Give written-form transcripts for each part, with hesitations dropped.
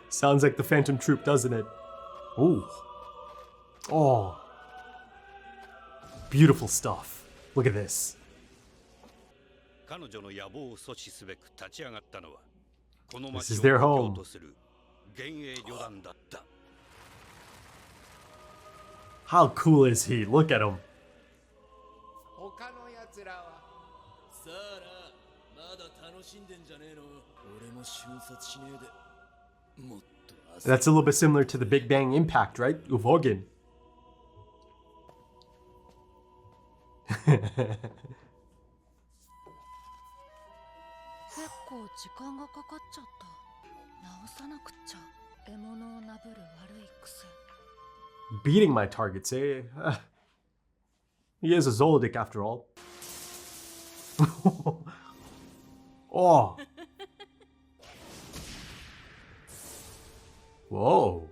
Sounds like the Phantom Troop, doesn't it? Ooh. Oh. Beautiful stuff. Look at this. This is their home. How cool is he? Look at him. That's a little bit similar to the Big Bang Impact, right? Uvogin. Beating my targets, eh? He is a Zoldyck after all. Oh. Whoa.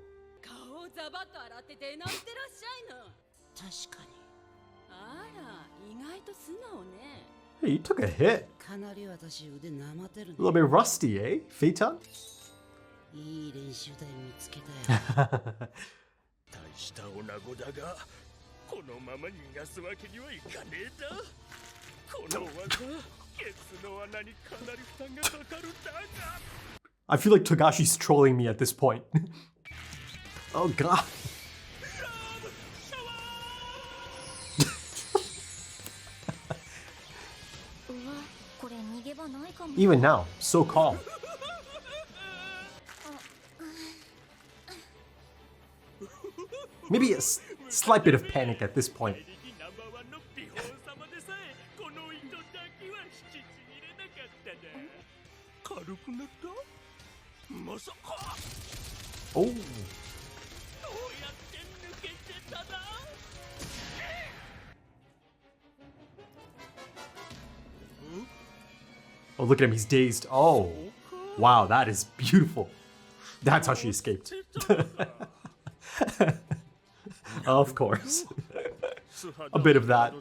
Hey, you took a hit. A little bit rusty, eh, Phaeton? I feel like Togashi's trolling me at this point. Oh god. Even now, so calm. Maybe a slight bit of panic at this point. Oh. Oh, look at him, he's dazed. Oh. Wow, that is beautiful. That's how she escaped. Of course. A bit of that.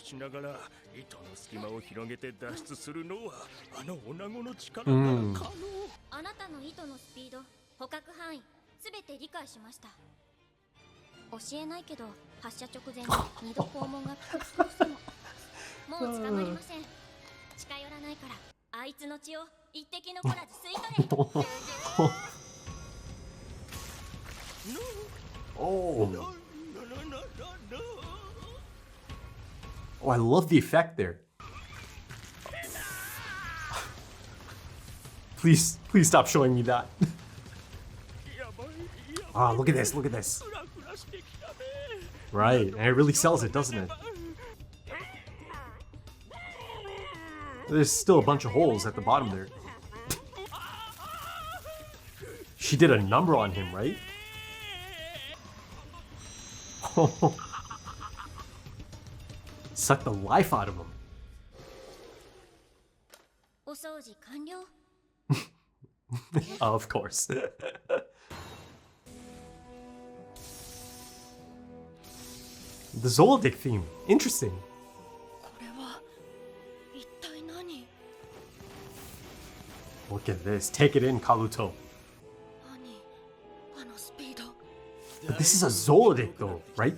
Oh. Oh, I love the effect there. Please stop showing me that. Ah, look at this, look at this. Right, and it really sells it, doesn't it? There's still a bunch of holes at the bottom there. She did a number on him, right? Suck the life out of him. Of course. The Zoldyck theme. Interesting. Look at this. Take it in, Kaluto. But this is a Zoldyck though, right?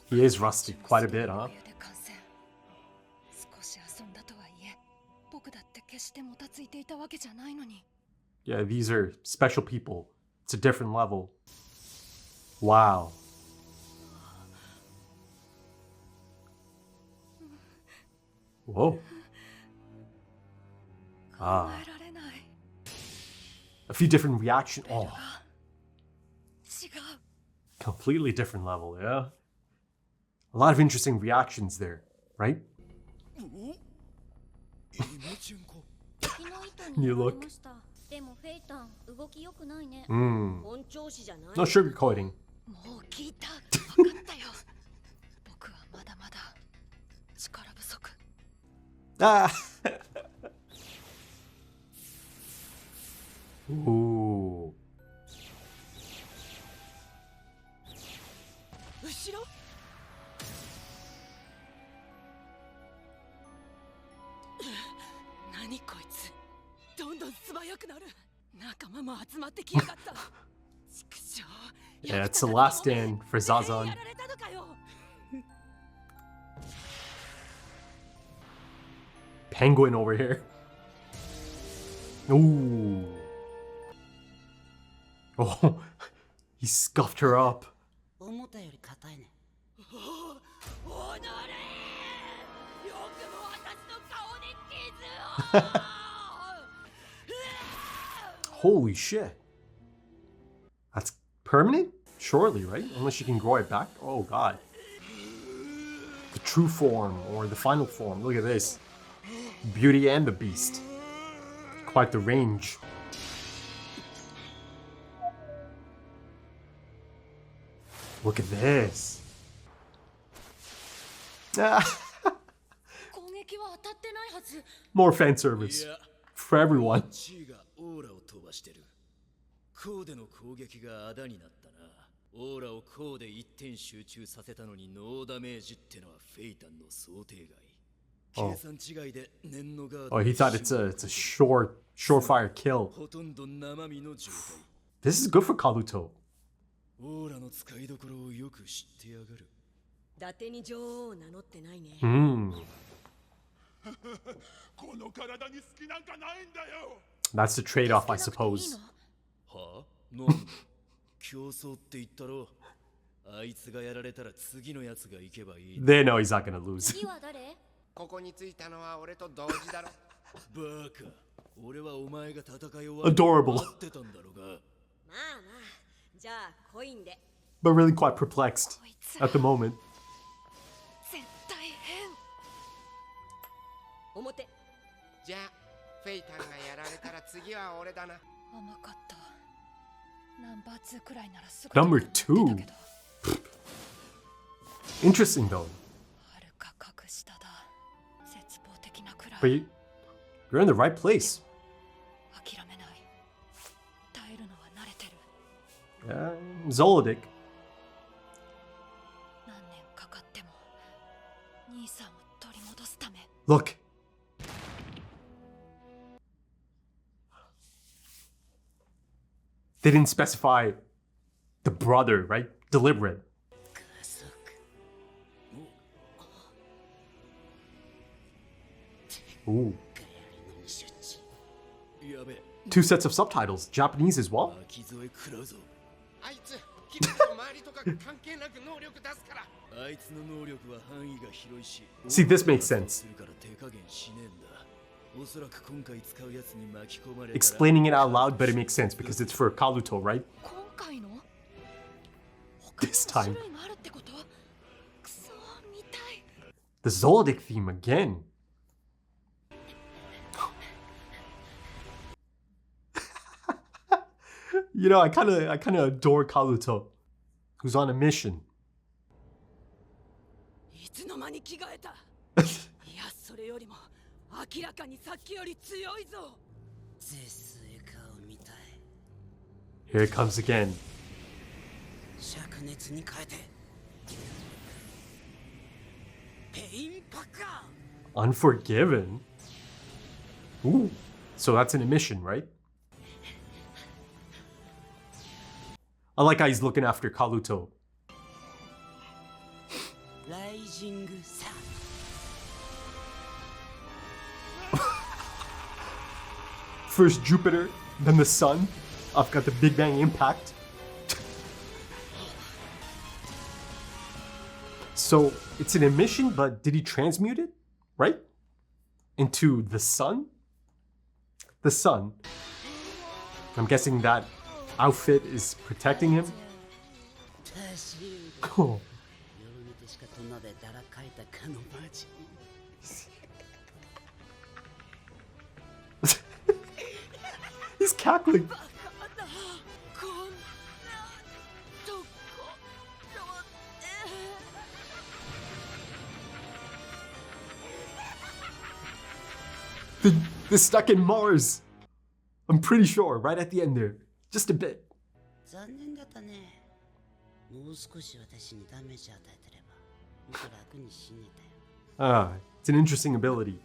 He is rusty quite a bit, huh? Yeah, these are special people. It's a different level. Wow. Whoa. Ah. A few different reactions. Oh. Completely different level, yeah? A lot of interesting reactions there, right? New look. No sugarcoating. Ah! Ooh. Yeah, it's the last stand for Zazan. Penguin over here. Ooh. Oh, he scuffed her up. Holy shit. That's permanent? Surely, right? Unless you can grow it back. Oh god. The true form, or the final form. Look at this. Beauty and the Beast. Quite the range. Look at this. More fan service. For everyone. コーデの攻撃があだになったな。オーラをコーで一点集中させたのにノーダメージってのはフェイタンの想定外。計算違いで念のガード。Oh, he thought it's a surefire kill. ほとんど生身の状態。This is good for Kaluto. オーラの使いどころをよく知ってやがる。伊達に女王を名乗ってないね。この体に好きなんかないんだよ。 That's the trade-off, I suppose. はあ？なんだ？競争って言ったろ。あいつがやられたら次のやつが行けばいい。They know he's not gonna lose. 次は誰？ここに着いたのは俺と同時だろ。バカ。俺はお前が戦い終わ Adorable. 待ってたんだろうが。まあまあ。じゃあコインで。 But really quite perplexed at the moment. 絶対変。表。じゃあフェイタンがやられたら次は俺だな。甘かった。ナンバー2くらいならすぐ。Number 2. Interesting though. But you're in the right place. Zoldyck. Look. They didn't specify the brother, right? Deliberate. Ooh. 2 sets of subtitles, Japanese as well. あいつ、君と周りとか関係なく能力出すから。あいつの能力は範囲が広いし。 See, this makes sense. Explaining it out loud, but it makes sense because it's for Kaluto, right? This time. The Zoldyck theme again. You know, I kind of adore Kaluto, who's on a mission. いつの間に着替えた。いや、それよりも明らかにさっきより強いぞ。絶世顔みたい。Here it comes again. 灼熱に変えて。ペインパカー。 Unforgiven? Ooh. So that's an emission, right? I like how he's looking after Kaluto. First Jupiter, then the sun. I've got the Big Bang impact. So it's an emission, but did he transmute it? Right? Into the sun? The sun. I'm guessing that outfit is protecting him. Cool. He's cackling. They're stuck in Mars. I'm pretty sure, right at the end there. Just a bit. Ah, it's an interesting ability.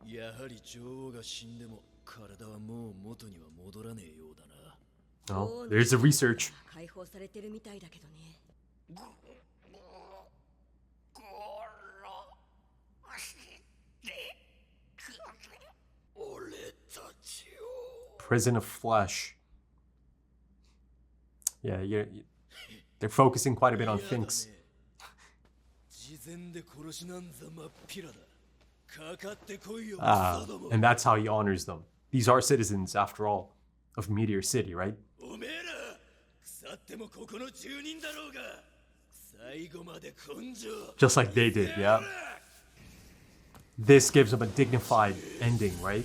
やはり女王が死んでも体はもう元には戻らねえようだな。 Oh, there's the research. 解放されてるみたいだけどね。俺たちを Prison of flesh. Yeah, they're focusing quite a bit on Finks. 事前で殺しなんざまっぴらだ。かかってこいよ、 Ah, and that's how he honors them. These are citizens, after all, of Meteor City, right? おめえら腐ってもここの住人だろうが最後まで根性 Just like they did, yeah. This gives them a dignified ending, right?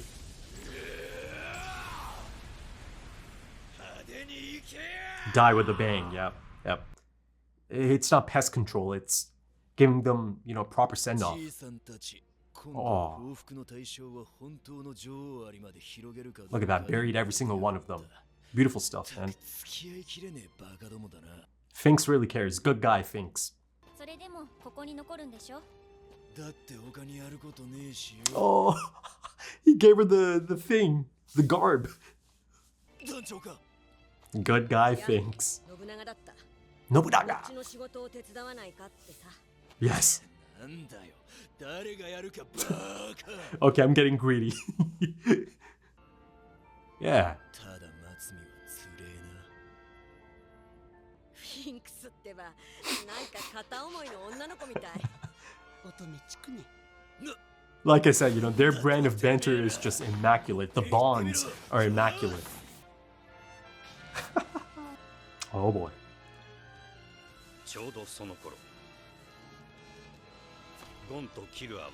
派手に行け Die with a bang, yeah. Yep. It's not pest control, it's giving them, a proper send-off. じいさんたち今度は報復の対象は本当の女王アリまで広げるかどうか Look at that, buried every single one of them. Beautiful stuff, man. 付き合いきれねえバカどもだな Finks really cares. Good guy, Finks. それでもここに残るんでしょ。だって他にやることねえしよ Oh, he gave her the thing, the garb. 団長か Good guy, Finks. 信長だった。こ Nobunaga. っちの仕事を手伝わないかってさ。 Yes. なんだよ誰がやるかバカ Okay, I'm getting greedy. Yeah. ただ待つ身はつれえなフィンクスってば、なんか片思いの女の子みたい。乙女チクね。 Like I said, their brand of banter is just immaculate. The bonds are immaculate. Oh boy. ちょうどその頃ゴンとキルアは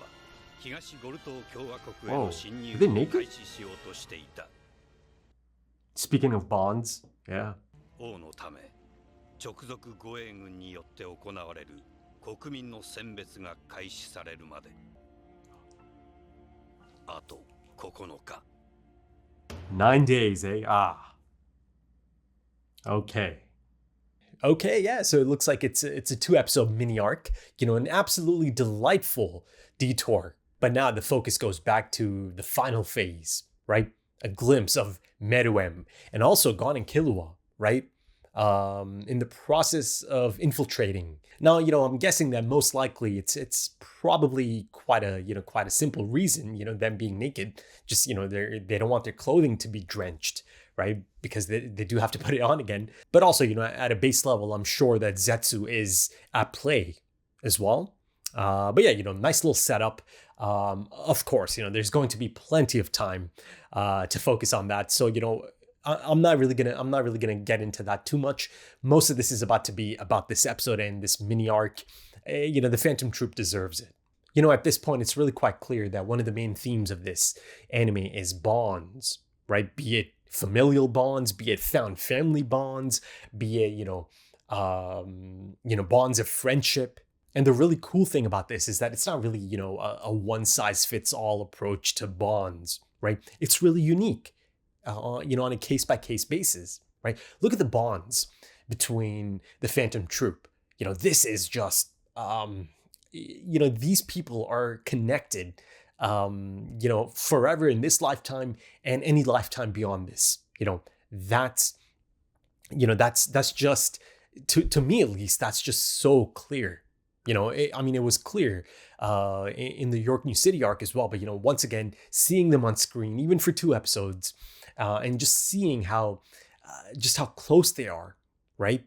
東ゴル島共和国への侵入 Are they を naked? 開始しようとしていた Speaking of bonds, yeah. 王のため直属護衛軍によって行われる国民の選別が開始されるまであと9日 9 days, eh? Ah. Okay. Okay, yeah, so it looks like it's a 2-episode mini arc, an absolutely delightful detour. But now the focus goes back to the final phase, right? A glimpse of Meruem and also Gon and Killua, right? In the process of infiltrating. Now, I'm guessing that most likely it's probably quite a simple reason, them being naked. Just, they don't want their clothing to be drenched, right? Because they do have to put it on again. But also, at a base level, I'm sure that Zetsu is at play as well. But yeah, nice little setup. Of course, there's going to be plenty of time to focus on that. So, I'm not really gonna get into that too much. Most of this is about to be about this episode and this mini arc. The Phantom Troop deserves it. At this point, it's really quite clear that one of the main themes of this anime is bonds, right? Be it familial bonds, be it found family bonds, be it bonds of friendship. And the really cool thing about this is that it's not really a one size fits all approach to bonds, right? It's really unique. On a case-by-case basis, right? Look at the bonds between the Phantom Troop. This is just, these people are connected, forever in this lifetime and any lifetime beyond this. That's just, to me at least, that's just so clear. It was clear in the York New City arc as well. But, once again, seeing them on screen, even for 2 episodes, and just seeing how close they are, right?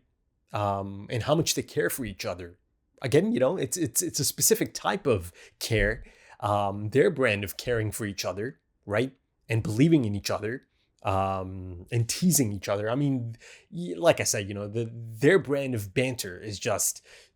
And how much they care for each other. Again, it's a specific type of care, their brand of caring for each other, right? And believing in each other, and teasing each other. I mean, like I said, their brand of banter is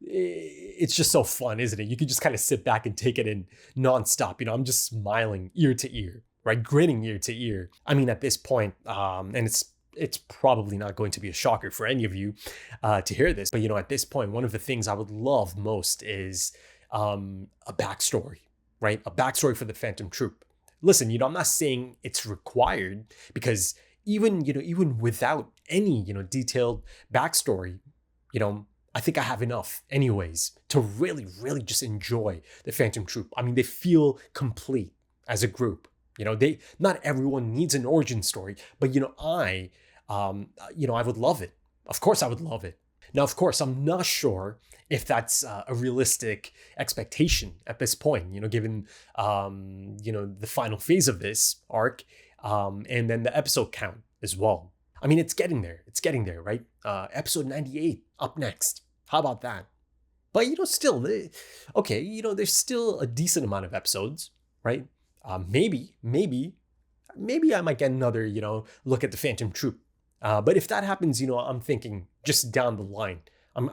it's just so fun, isn't it? You can just kind of sit back and take it in nonstop. I'm just smiling ear to ear, right? Grinning ear to ear. I mean, at this point, and it's probably not going to be a shocker for any of you to hear this, but at this point, one of the things I would love most is a backstory, right? A backstory for the Phantom Troop. Listen, I'm not saying it's required, because even without any, detailed backstory, I think I have enough anyways to really, really just enjoy the Phantom Troop. I mean, they feel complete as a group, You know, not everyone needs an origin story, but I would love it. Of course, I would love it. Now, of course, I'm not sure if that's a realistic expectation at this point, given, the final phase of this arc, and then the episode count as well. I mean, it's getting there. It's getting there, right? Episode 98 up next. How about that? But, still, okay, there's still a decent amount of episodes, right? Maybe I might get another, look at the Phantom Troop. But if that happens, I'm thinking just down the line.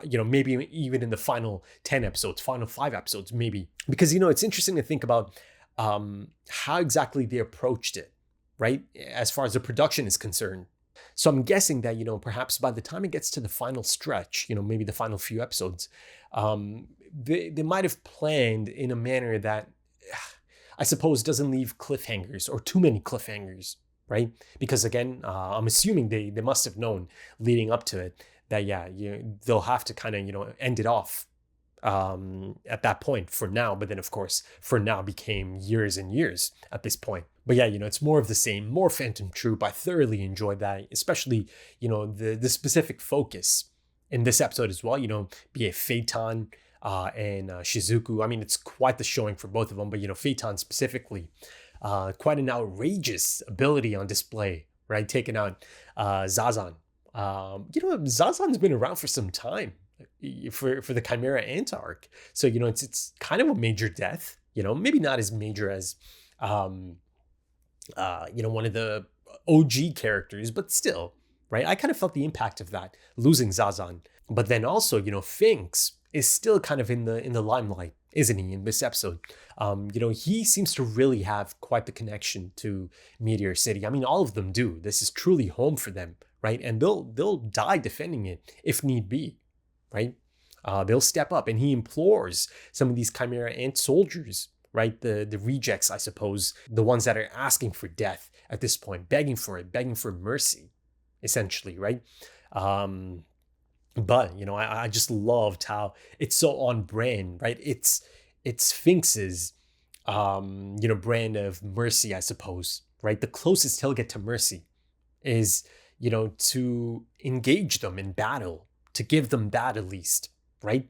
Maybe even in the final 10 episodes, final 5 episodes, maybe. Because, it's interesting to think about how exactly they approached it, right? As far as the production is concerned. So I'm guessing that, perhaps by the time it gets to the final stretch, maybe the final few episodes, they might have planned in a manner that I suppose doesn't leave cliffhangers or too many cliffhangers, right? Because again, I'm assuming they must have known leading up to it that, they'll have to kind of, end it off at that point for now. But then, of course, for now became years and years at this point. But yeah, it's more of the same, more Phantom Troop. I thoroughly enjoyed that, especially, the specific focus in this episode as well, be it Phaeton and Shizuku. I mean, it's quite the showing for both of them, but, Phaeton specifically, quite an outrageous ability on display, right? Taking out Zazan. Zazan's been around for some time for the Chimera Ant arc. So, it's kind of a major death, maybe not as major as, one of the OG characters, but still, right? I kind of felt the impact of that, losing Zazan. But then also, Finks is still kind of in the limelight, isn't he, in this episode? He seems to really have quite the connection to Meteor City. I mean, all of them do. This is truly home for them, right? And they'll die defending it if need be, right? They'll step up, and he implores some of these Chimera Ant soldiers, right? The rejects, I suppose, the ones that are asking for death at this point, begging for it, begging for mercy, essentially, right? But, I just loved how it's so on brand, right? It's Finks's, brand of mercy, I suppose, right? The closest he'll get to mercy is, to engage them in battle, to give them that at least, right?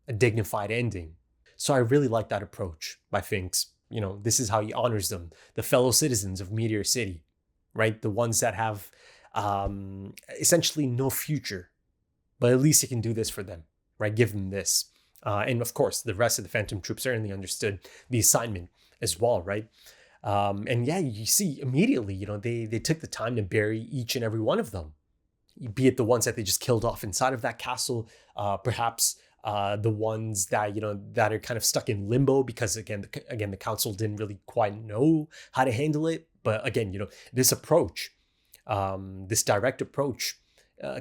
A dignified ending. So I really like that approach by Finks. This is how he honors them, the fellow citizens of Meteor City, right? The ones that have essentially no future, but at least he can do this for them, right? Give them this. And of course, the rest of the Phantom Troop certainly understood the assignment as well, right? And yeah, you see immediately, they took the time to bury each and every one of them, be it the ones that they just killed off inside of that castle, perhaps the ones that, that are kind of stuck in limbo because again, the council didn't really quite know how to handle it. But again, this approach, this direct approach,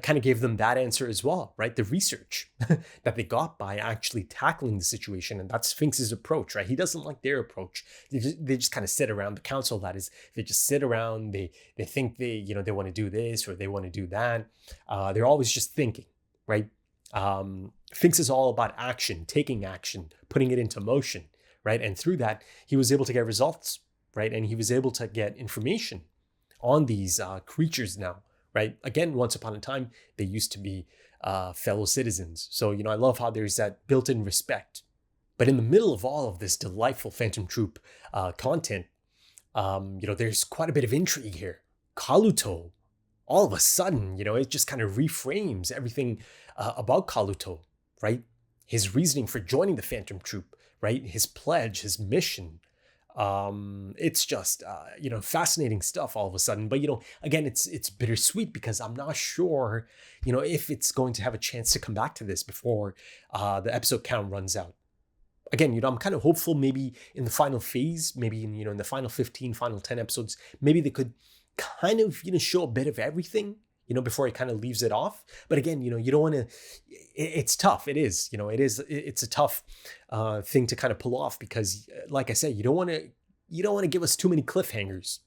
kind of gave them that answer as well, right? The research that they got by actually tackling the situation. And that's Finks's approach, right? He doesn't like their approach. They just kind of sit around, the council, that is, they just sit around, they think they want to do this or they want to do that. They're always just thinking, right? Finks is all about action, taking action, putting it into motion, right? And through that, he was able to get results, right? And he was able to get information on these creatures now, right? Again, once upon a time, they used to be fellow citizens. So, I love how there's that built-in respect. But in the middle of all of this delightful Phantom Troop content, there's quite a bit of intrigue here. Kaluto, all of a sudden, it just kind of reframes everything about Kaluto, right? His reasoning for joining the Phantom Troop, right? His pledge, his mission. It's just, fascinating stuff all of a sudden. But, again, it's bittersweet because I'm not sure, if it's going to have a chance to come back to this before the episode count runs out. Again, I'm kind of hopeful maybe in the final phase, maybe in the final 15, final 10 episodes, maybe they could kind of, show a bit of everything, before it kind of leaves it off. But again, you don't want to, it's tough. It is, it's a tough thing to kind of pull off because like I said, you don't want to give us too many cliffhangers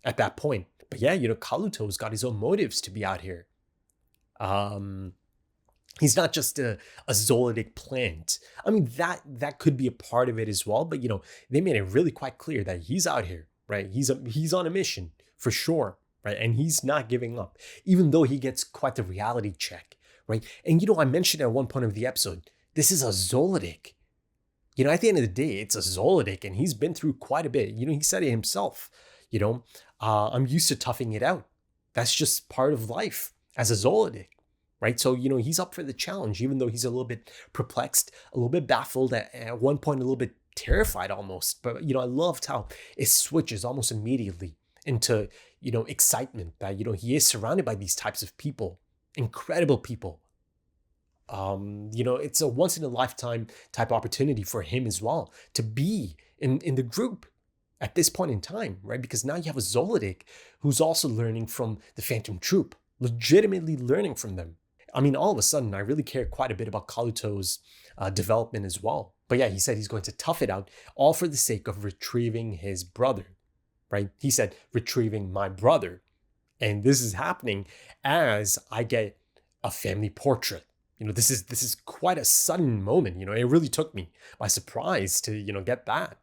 at that point. But yeah, Kaluto's got his own motives to be out here. He's not just a zoolitic plant. I mean, that could be a part of it as well. But, they made it really quite clear that he's out here, right? He's on a mission for sure, right? And he's not giving up, even though he gets quite the reality check, right? And I mentioned at one point of the episode, this is a Zoldyck. At the end of the day, it's a Zoldyck, and he's been through quite a bit. He said it himself. I'm used to toughing it out. That's just part of life as a Zoldyck, right? So, he's up for the challenge, even though he's a little bit perplexed, a little bit baffled, at one point a little bit terrified almost. But, I loved how it switches almost immediately into, excitement that, he is surrounded by these types of people, incredible people. It's a once in a lifetime type opportunity for him as well to be in the group at this point in time, right? Because now you have a Zoldyck who's also learning from the Phantom Troop, legitimately learning from them. I mean, all of a sudden, I really care quite a bit about Kaluto's development as well. But yeah, he said he's going to tough it out, all for the sake of retrieving his brother, right? He said, retrieving my brother. And this is happening as I get a family portrait. This is quite a sudden moment. It really took me by surprise to, get that.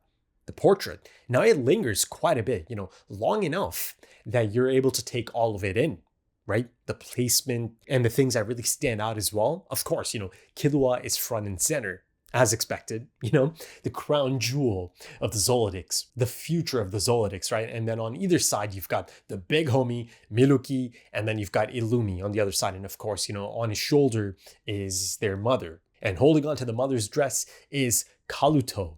The portrait. Now it lingers quite a bit, long enough that you're able to take all of it in, right? The placement and the things that really stand out as well. Of course, Killua is front and center, as expected, the crown jewel of the Zoldycks, the future of the Zoldycks, right? And then on either side, you've got the big homie, Miluki, and then you've got Illumi on the other side. And of course, on his shoulder is their mother. And holding on to the mother's dress is Kaluto.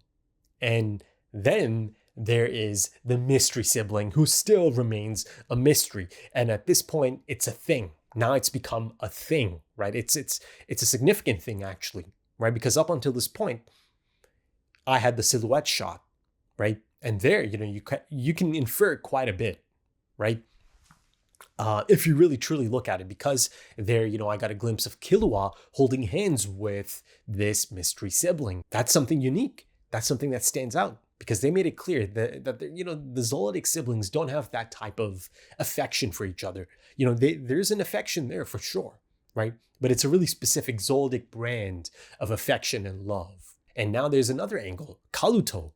And then there is the mystery sibling who still remains a mystery. And at this point, it's a thing. Now it's become a thing, right? It's a significant thing, actually, right? Because up until this point, I had the silhouette shot, right? And there, you can infer quite a bit, right? If you really truly look at it, because there, I got a glimpse of Killua holding hands with this mystery sibling. That's something unique. That's something that stands out. Because they made it clear that the Zoldyck siblings don't have that type of affection for each other. There's an affection there for sure, right? But it's a really specific Zoldyck brand of affection and love. And now there's another angle, Kaluto.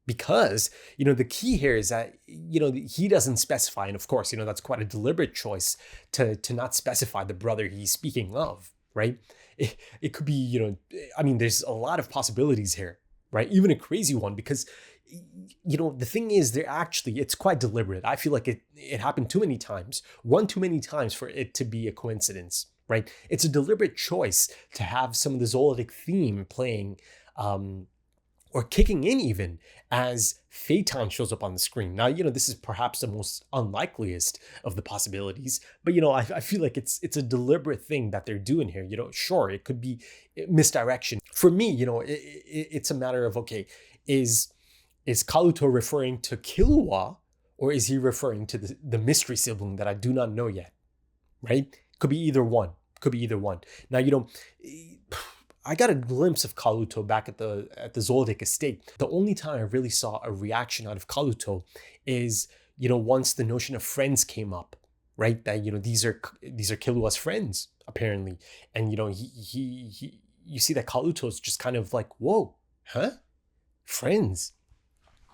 Because, the key here is that, he doesn't specify. And of course, that's quite a deliberate choice to not specify the brother he's speaking of, right? It could be, there's a lot of possibilities here. Right? Even a crazy one, because, the thing is, it's quite deliberate. I feel like it happened too many times, one too many times for it to be a coincidence, right? It's a deliberate choice to have some of the Zoldyck theme playing, or kicking in even as Phaeton shows up on the screen. Now, this is perhaps the most unlikeliest of the possibilities, but, I feel like it's a deliberate thing that they're doing here. Sure, it could be misdirection. For me, it's a matter of, okay, is Kaluto referring to Killua, or is he referring to the mystery sibling that I do not know yet, right? Could be either one. Now, I got a glimpse of Kaluto back at the Zoldyck estate. The only time I really saw a reaction out of Kaluto is, once the notion of friends came up, right? That, these are Killua's friends, apparently. And, you see that Kaluto's just kind of like, whoa, huh? Friends?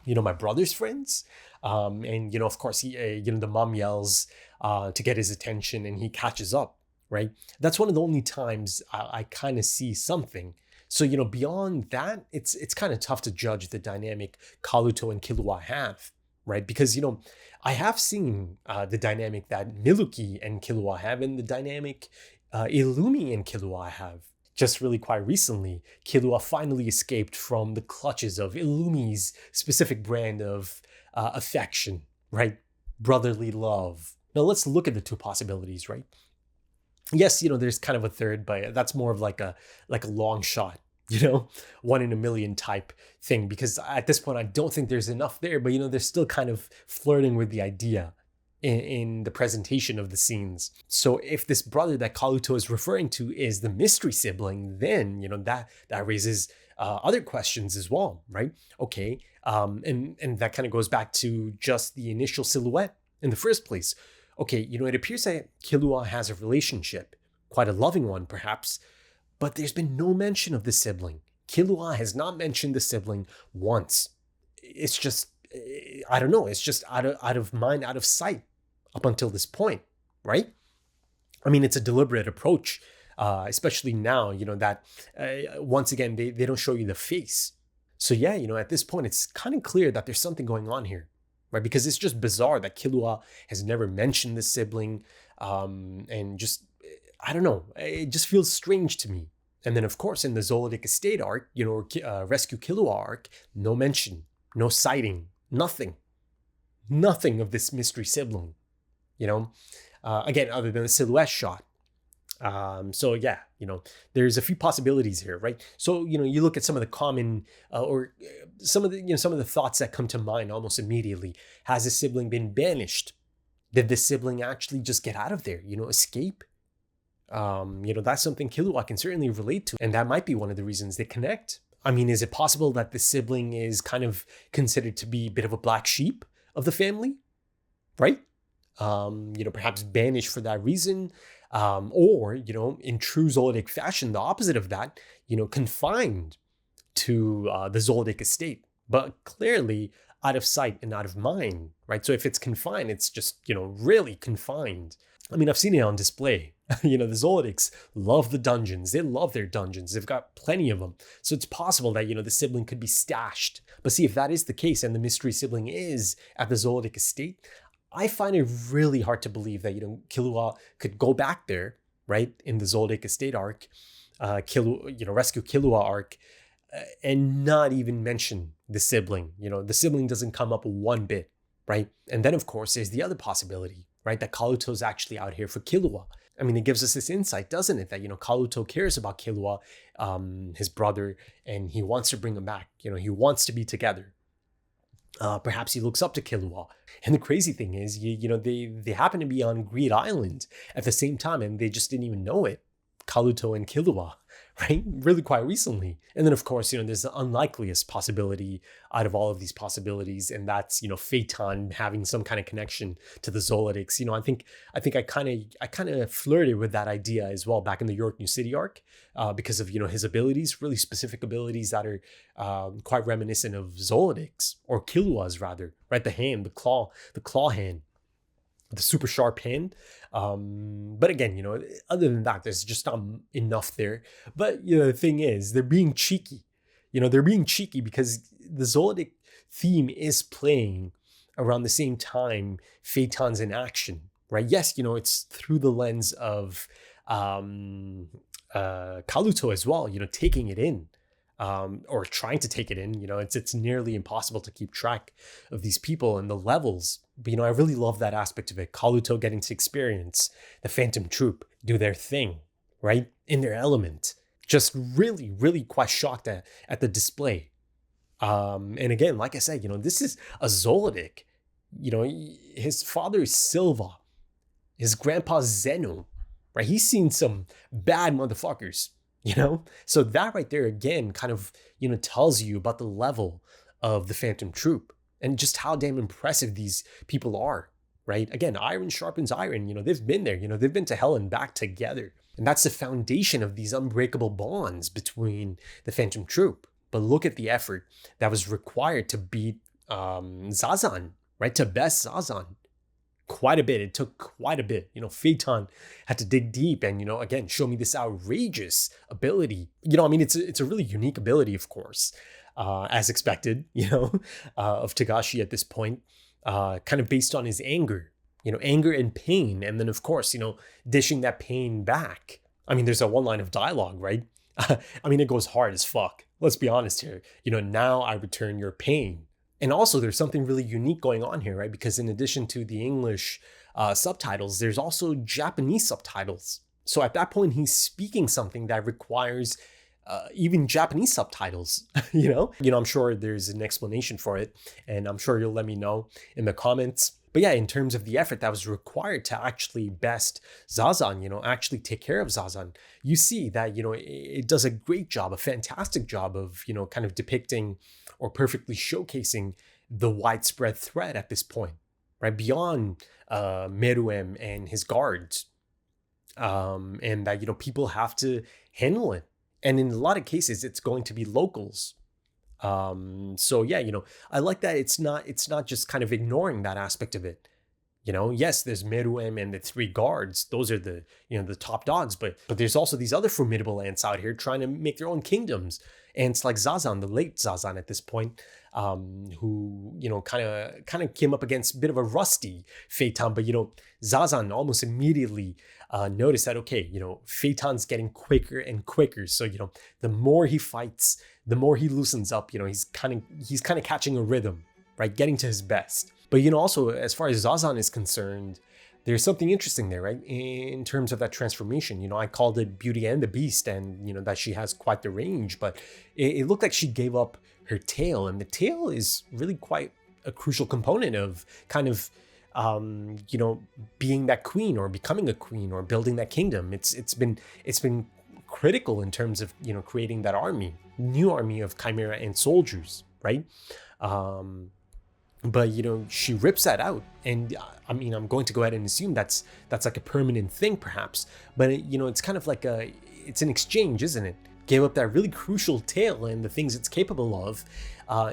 My brother's friends? And, of course, he, the mom yells to get his attention, and he catches up. Right? That's one of the only times I kind of see something. So, beyond that, it's kind of tough to judge the dynamic Kaluto and Killua have, right? Because, I have seen the dynamic that Miluki and Killua have, and the dynamic Illumi and Killua have. Just really quite recently, Killua finally escaped from the clutches of Illumi's specific brand of affection, right? Brotherly love. Now, let's look at the two possibilities, right? Yes, there's kind of a third, but that's more of like a long shot, 1 in a million type thing. Because at this point, I don't think there's enough there, but they're still kind of flirting with the idea in the presentation of the scenes. So if this brother that Kaluto is referring to is the mystery sibling, then that raises other questions as well, right? Okay, and that kind of goes back to just the initial silhouette in the first place. Okay, it appears that Killua has a relationship, quite a loving one perhaps, but there's been no mention of the sibling. Killua has not mentioned the sibling once. It's I don't know, it's just out of mind, out of sight up until this point, right? I mean, it's a deliberate approach, especially now, that once again, they don't show you the face. So yeah, at this point, it's kind of clear that there's something going on here, right? Because it's just bizarre that Killua has never mentioned this sibling, and just, I don't know, it just feels strange to me. And then, of course, in the Zoldyck Estate arc, Rescue Killua arc, no mention, no sighting, nothing of this mystery sibling, again, other than a silhouette shot. So yeah, there's a few possibilities here, right? So, you look at some of the common, or some of the thoughts that come to mind almost immediately. Has a sibling been banished? Did the sibling actually just get out of there, escape? That's something Killua can certainly relate to, and that might be one of the reasons they connect. I mean, is it possible that the sibling is kind of considered to be a bit of a black sheep of the family, right? Perhaps banished for that reason, or, in true Zoldyck fashion, the opposite of that, confined to the Zoldyck estate, but clearly out of sight and out of mind, right? So if it's confined, it's just, really confined. I mean, I've seen it on display. The Zoldicks love the dungeons. They love their dungeons. They've got plenty of them. So it's possible that, the sibling could be stashed. But see, if that is the case and the mystery sibling is at the Zoldyck estate, I find it really hard to believe that, Killua could go back there, right, in the Zoldyck estate arc, Rescue Killua arc, and not even mention the sibling. The sibling doesn't come up one bit, right? And then, of course, there's the other possibility, right, that Kaluto's actually out here for Killua. I mean, it gives us this insight, doesn't it, that, Kaluto cares about Killua, his brother, and he wants to bring him back. He wants to be together. Perhaps he looks up to Killua. And the crazy thing is, they happen to be on Greed Island at the same time, and they just didn't even know it. Kaluto and Killua, right? Really quite recently. And then, of course, there's the unlikeliest possibility out of all of these possibilities, and that's, Phaeton having some kind of connection to the Zoldycks. I think I kind of flirted with that idea as well back in the York New City arc, because of, his abilities, really specific abilities that are quite reminiscent of Zoldycks, or Killua's rather, right? The hand, the claw hand, the super sharp hand. But again, other than that, there's just not enough there. But, the thing is, they're being cheeky. They're being cheeky because the Zoldyck theme is playing around the same time Phaeton's in action, right? Yes, it's through the lens of Kaluto as well, taking it in. Or trying to take it in, it's nearly impossible to keep track of these people and the levels. But, I really love that aspect of it. Kaluto getting to experience the Phantom Troop do their thing, right? In their element. Just really, really quite shocked at the display. And again, like I said, this is a Zoldyck. His father is Silva. His grandpa's Zeno, right? He's seen some bad motherfuckers. So that right there again kind of tells you about the level of the Phantom Troop and just how damn impressive these people are, right? Again, iron sharpens iron. They've been there. They've been to hell and back together, and that's the foundation of these unbreakable bonds between the Phantom Troop. But look at the effort that was required to beat Zazan, right? To best Zazan. Quite a bit. It took quite a bit. Phaeton had to dig deep and, again, show me this outrageous ability. It's a really unique ability, of course, as expected, of Togashi at this point, kind of based on his anger, anger and pain. And then, of course, dishing that pain back. There's a one line of dialogue, right? It goes hard as fuck. Let's be honest here. Now I return your pain. And also, there's something really unique going on here, right? Because in addition to the English subtitles, there's also Japanese subtitles. So at that point, he's speaking something that requires even Japanese subtitles, I'm sure there's an explanation for it, and I'm sure you'll let me know in the comments. But yeah, in terms of the effort that was required to actually best Zazan, actually take care of Zazan, you see that, it does a great job, a fantastic job of, kind of depicting or perfectly showcasing the widespread threat at this point, right? Beyond Meruem and his guards. And that, people have to handle it. And in a lot of cases, it's going to be locals, So yeah, I like that it's not just kind of ignoring that aspect of it. Yes, there's Meruem and the three guards. Those are the top dogs, but there's also these other formidable ants out here trying to make their own kingdoms. Ants like Zazan, the late Zazan at this point, who, kind of came up against a bit of a rusty Phaeton, but, Zazan almost immediately noticed that, okay, Phaeton's getting quicker and quicker. So, the more he fights, the more he loosens up, he's kind of catching a rhythm, right? Getting to his best. But, also, as far as Zazan is concerned, there's something interesting there, right? In terms of that transformation, I called it Beauty and the Beast, and, that she has quite the range, but it looked like she gave up her tail, and the tail is really quite a crucial component of kind of, being that queen or becoming a queen or building that kingdom. It's been critical in terms of, creating that new army of Chimera and soldiers, right? But, she rips that out. And I'm going to go ahead and assume that's like a permanent thing, perhaps. But, it's kind of like it's an exchange, isn't it? Gave up that really crucial tail and the things it's capable of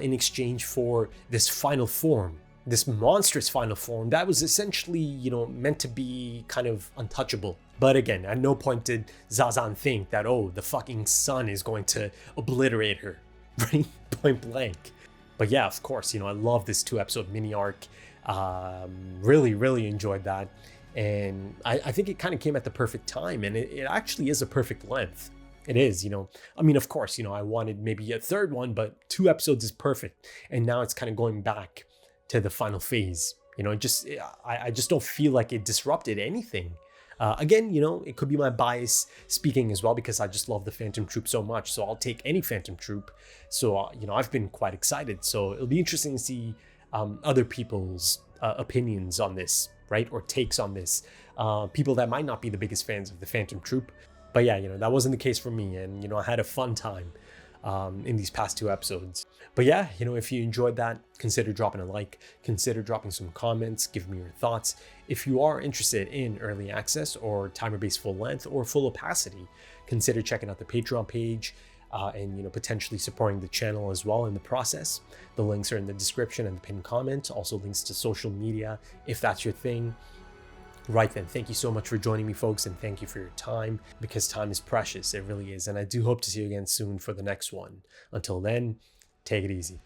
in exchange for this final form, this monstrous final form that was essentially, meant to be kind of untouchable. But again, at no point did Zazan think that, oh, the fucking sun is going to obliterate her, right? Point blank. But yeah, of course, I love this 2-episode mini arc. Really, really enjoyed that. And I think it kind of came at the perfect time, and it actually is a perfect length. It is, of course, I wanted maybe a third one, but 2 episodes is perfect. And now it's kind of going back to the final phase. I just don't feel like it disrupted anything. Again, it could be my bias speaking as well, because I just love the Phantom Troop so much. So I'll take any Phantom Troop. So, I've been quite excited. So it'll be interesting to see other people's opinions on this, right? Or takes on this. People that might not be the biggest fans of the Phantom Troop. But yeah, that wasn't the case for me. And, I had a fun time in these past 2 episodes. But yeah, if you enjoyed that, consider dropping a like, consider dropping some comments, give me your thoughts. If you are interested in early access or timer-based full length or full opacity, consider checking out the Patreon page and, potentially supporting the channel as well in the process. The links are in the description and the pinned comment, also links to social media if that's your thing. Right then, thank you so much for joining me, folks, and thank you for your time, because time is precious. It really is. And I do hope to see you again soon for the next one. Until then, take it easy.